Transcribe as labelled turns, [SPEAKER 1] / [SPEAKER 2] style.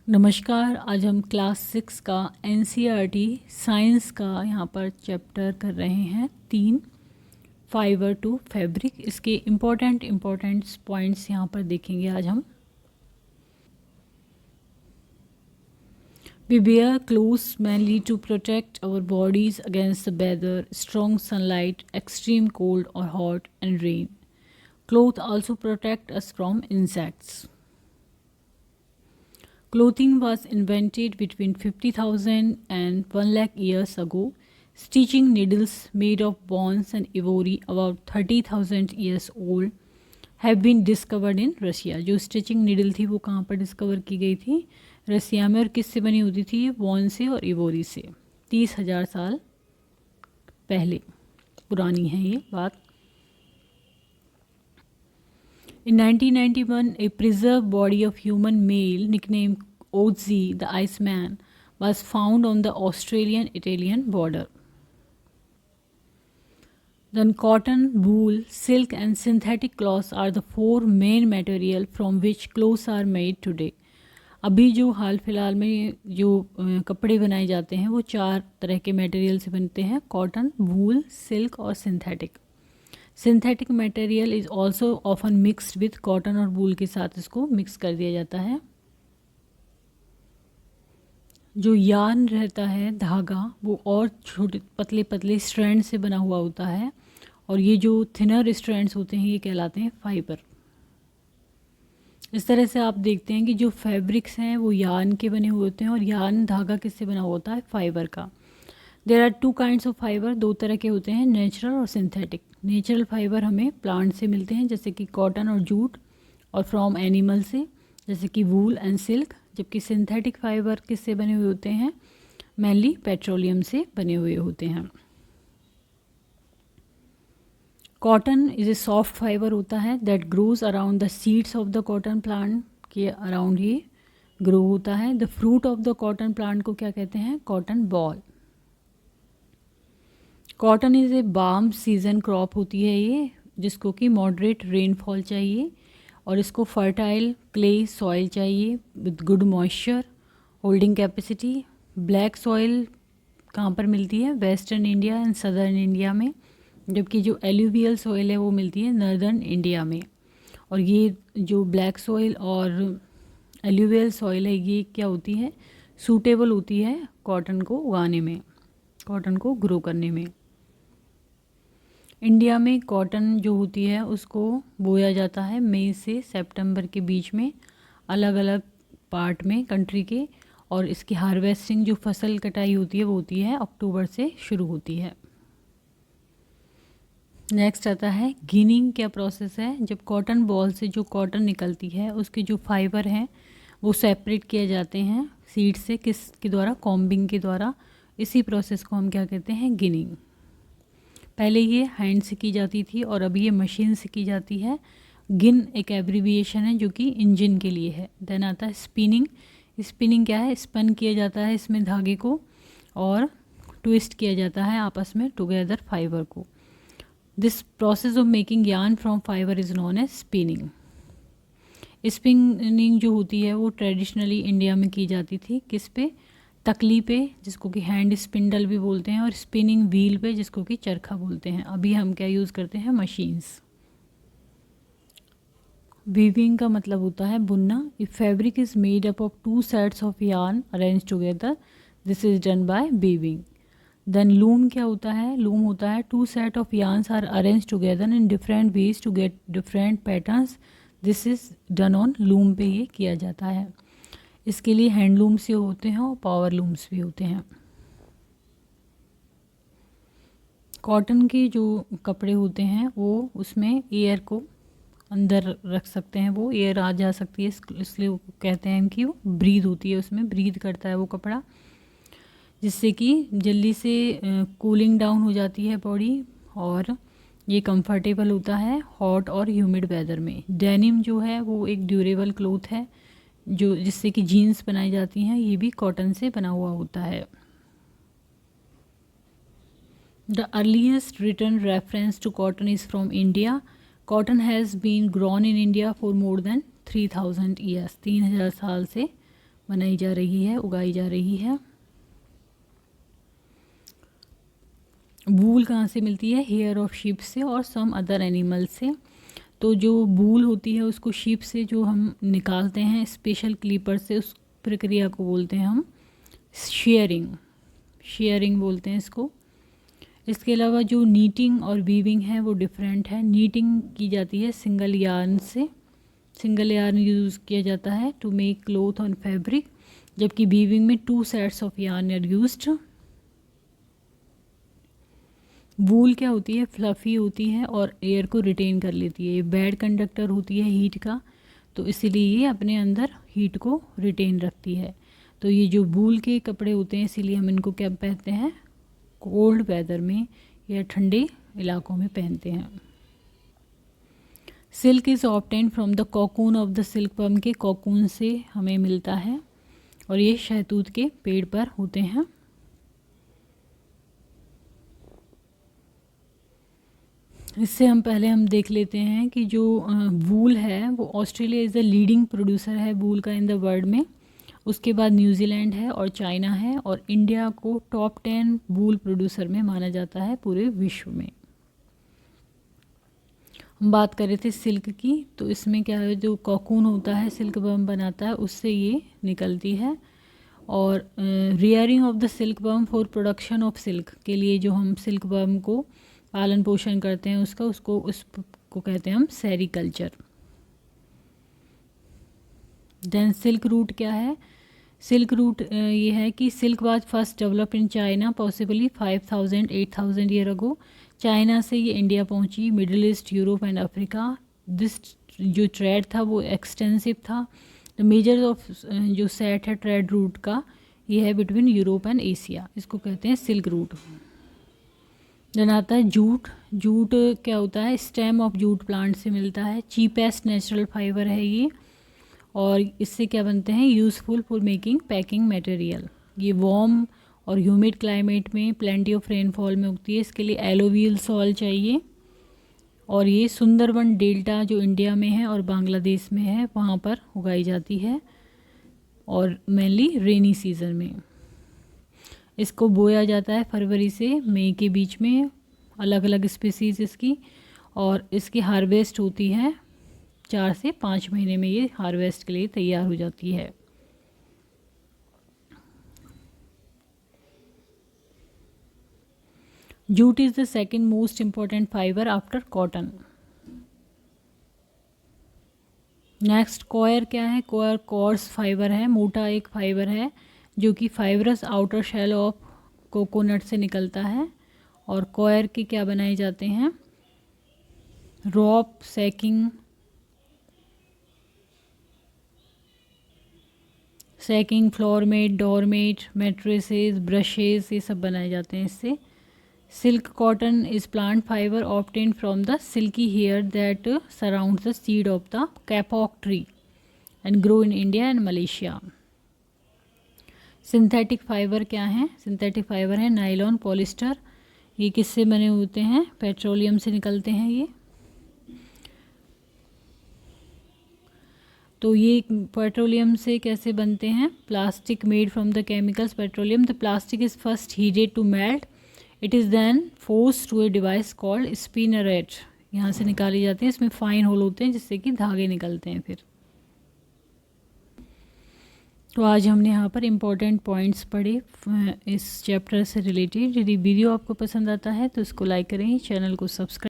[SPEAKER 1] नमस्कार। आज हम क्लास 6 का एनसीईआरटी साइंस का यहाँ पर चैप्टर कर रहे हैं 3 फाइबर टू फैब्रिक। इसके इम्पोर्टेंट पॉइंट्स यहाँ पर देखेंगे आज हम। We wear clothes mainly to protect our bodies against the weather, strong sunlight, extreme cold or hot and rain. Clothes also protect us from insects. Clothing was invented between 50,000 and 1 lakh years ago. Stitching needles made of bones and ivory about 30,000 years old have been discovered in Russia. जो stitching needle थी वो कहाँ पर discover की गई थी? रसिया में। और किससे बनी होती थी? बॉन से और इवोरी से। 30,000 साल पहले पुरानी है ये बात। In 1991, a preserved body of human male nicknamed Ozzy the Iceman was found on the Australian-Italian border. Then cotton, wool, silk and synthetic cloths are the 4 main material from which clothes are made today. अभी जो हाल फिलहाल में जो कपड़े बनाए जाते हैं वो 4 तरह के मटेरियल से बनते हैं: कॉटन, वूल, सिल्क और synthetic. Synthetic material is also often mixed with cotton और वूल के साथ इसको मिक्स कर दिया जाता है। जो यार्न रहता है, धागा, वो और छोटे पतले पतले स्ट्रैंड से बना हुआ होता है और ये जो थिनर स्ट्रैंड्स होते हैं ये कहलाते हैं फाइबर। इस तरह से आप देखते हैं कि जो फैब्रिक्स हैं वो यार्न के बने हुए होते हैं और यार्न धागा किससे बना हुआ होता है? फाइबर का। There are 2 kinds of fibre, 2 तरह के होते हैं, नेचुरल और सिंथेटिक। नेचुरल फाइबर हमें प्लांट से मिलते हैं जैसे कि कॉटन और जूट, और फ्रॉम एनिमल से जैसे कि वूल एंड सिल्क। जबकि सिंथेटिक फाइबर किससे बने हुए होते हैं? मेनली पेट्रोलियम से बने हुए होते हैं। Cotton is a soft fibre होता है that grows around the seeds of the cotton plant के अराउंड ये ग्रो होता है। The fruit of the cotton plant को क्या कहते हैं? Cotton ball. Cotton is a warm season crop होती है ये, जिसको कि मॉडरेट रेनफॉल चाहिए और इसको फर्टाइल क्ले सॉइल चाहिए with good moisture holding capacity. Black soil कहाँ पर मिलती है? Western India and southern India में। जबकि जो एल्यूवियल सॉइल है वो मिलती है नॉर्दर्न इंडिया में। और ये जो ब्लैक सॉइल और एल्यूवियल सॉइल है ये क्या होती है? सूटेबल होती है कॉटन को उगाने में, कॉटन को ग्रो करने में। इंडिया में कॉटन जो होती है उसको बोया जाता है मई से सितंबर के बीच में, अलग अलग पार्ट में कंट्री के। और इसकी हार्वेस्टिंग जो फसल कटाई होती है वो होती है अक्टूबर से शुरू होती है। नेक्स्ट आता है गिनिंग। क्या प्रोसेस है? जब कॉटन बॉल से जो कॉटन निकलती है उसके जो फाइबर हैं वो सेपरेट किए जाते हैं सीड से, किसके द्वारा? कॉम्बिंग के द्वारा। इसी प्रोसेस को हम क्या कहते हैं? गिनिंग। पहले ये हैंड से की जाती थी और अभी ये मशीन से की जाती है। गिन एक एब्रीविएशन है जो कि इंजन के लिए है। देन आता है स्पिनिंग। स्पिनिंग क्या है? स्पन किया जाता है इसमें धागे को और ट्विस्ट किया जाता है आपस में टुगेदर फाइबर को। This process of making yarn from fibre is known as spinning. Spinning जो होती है वो ट्रेडिशनली इंडिया में की जाती थी किस पे? तकली पे, जिसको कि हैंड स्पिंडल भी बोलते हैं, और स्पिनिंग व्हील पे, जिसको कि चरखा बोलते हैं। अभी हम क्या यूज़ करते हैं? मशीन्स। वीविंग का मतलब होता है बुनना। If fabric is made up of 2 sets of yarn arrange together, this is done by weaving. Then loom क्या होता है? लूम होता है 2 set of yarns are arrange together in different ways to get different patterns, this is done on loom पे ये किया जाता है। इसके लिए हैंडलूम्स भी होते हैं और पावर लूम्स भी होते हैं। कॉटन के जो कपड़े होते हैं वो उसमें एयर को अंदर रख सकते हैं, वो एयर आ जा सकती है, इसलिए कहते हैं कि वो ब्रीद होती है, उसमें ब्रीद करता है वो कपड़ा, जिससे कि जल्दी से कूलिंग डाउन हो जाती है बॉडी और ये कंफर्टेबल होता है हॉट और ह्यूमिड वेदर में। डेनिम जो है वो एक ड्यूरेबल क्लोथ है जो जिससे कि जीन्स बनाई जाती हैं, ये भी कॉटन से बना हुआ होता है। The earliest written reference to cotton is from India. Cotton has been grown in India for more than 3000 years. 3000 साल से बनाई जा रही है, उगाई जा रही है। वूल कहाँ से मिलती है? हेयर ऑफ शीप से और सम अदर एनिमल से। तो जो वूल होती है उसको शीप से जो हम निकालते हैं स्पेशल क्लीपर से, उस प्रक्रिया को बोलते हैं हम शेयरिंग, शेयरिंग बोलते हैं इसको। इसके अलावा जो नीटिंग और वीविंग है वो डिफरेंट है। नीटिंग की जाती है सिंगल यार्न से, सिंगल यार्न यूज़ किया जाता है to make cloth on fabric, जबकि वीविंग में 2 sets of yarn are used. Wool क्या होती है? फ्लफ़ी होती है और एयर को रिटेन कर लेती है। ये बैड कंडक्टर होती है हीट का, तो इसीलिए ये अपने अंदर हीट को रिटेन रखती है। तो ये जो वूल के कपड़े होते हैं इसीलिए हम इनको क्या पहनते हैं? कोल्ड वेदर में या ठंडे इलाकों में पहनते हैं। Silk is obtained from the cocoon of the silk worm, के कॉकून से हमें मिलता है और ये शहतूत के पेड़ पर होते हैं। इससे हम देख लेते हैं कि जो वूल है वो Australia is the leading producer है वूल का इन द वर्ल्ड में। उसके बाद न्यूजीलैंड है और चाइना है, और इंडिया को टॉप 10 वूल प्रोड्यूसर में माना जाता है पूरे विश्व में। हम बात कर रहे थे सिल्क की, तो इसमें क्या है, जो कॉकून होता है सिल्क वर्म बनाता है उससे ये निकलती है। और rearing of the silk worm for production of silk के लिए जो हम सिल्क वर्म को पालन पोषण करते हैं उसको कहते हैं हम सेरीकल्चर। देन सिल्क रूट क्या है? सिल्क रूट ये है कि silk was first develop in China possibly 5000-8000 year ago. China से ये इंडिया पहुंची, middle east, Europe and Africa. This जो ट्रेड था वो एक्सटेंसिव था। द मेजर ऑफ जो सेट है ट्रेड रूट का ये है बिटवीन यूरोप एंड एशिया, इसको कहते हैं सिल्क रूट। देन आता है जूट। जूट क्या होता है? स्टेम ऑफ जूट प्लांट से मिलता है। चीपेस्ट नेचुरल फाइबर है ये, और इससे क्या बनते हैं? Useful for making packing material. ये वार्म और ह्यूमिड क्लाइमेट में प्लेंटी ऑफ रेनफॉल में उगती है। इसके लिए एलोवियल सॉइल चाहिए, और ये सुंदरबन डेल्टा जो इंडिया में है और बांग्लादेश में है वहाँ पर उगाई जाती है, और मेनली रेनी सीजन में। इसको बोया जाता है फरवरी से मई के बीच में, अलग अलग स्पीसीज इसकी, और इसकी हार्वेस्ट होती है 4 से 5 महीने में, ये हार्वेस्ट के लिए तैयार हो जाती है। Jute is the second most important fibre after cotton. Next coir क्या है? कॉयर कॉर्स फाइबर है, मोटा एक फाइबर है जो कि fibrous outer shell of coconut से निकलता है। और कॉयर के क्या बनाए जाते हैं? Rope, sacking, floor mat, doormat, mattresses, brushes, ये सब बनाए जाते हैं इससे। Silk cotton is plant fibre obtained from the silky hair that surrounds the seed of the kapok tree and grow in India and Malaysia. Synthetic fibre क्या है? Synthetic fibre है nylon, polyester. ये किससे बने होते हैं? पेट्रोलियम से निकलते हैं ये। तो ये पेट्रोलियम से कैसे बनते हैं? Plastic made from the chemicals petroleum. The plastic is first heated to melt, it is then force to a device called spinneret. यहाँ से निकाली जाती है, इसमें फाइन होल होते हैं जिससे कि धागे निकलते हैं फिर। तो आज हमने यहाँ पर इम्पोर्टेंट पॉइंट्स पढ़े इस चैप्टर से रिलेटेड। यदि वीडियो आपको पसंद आता है तो इसको लाइक करें, चैनल को सब्सक्राइब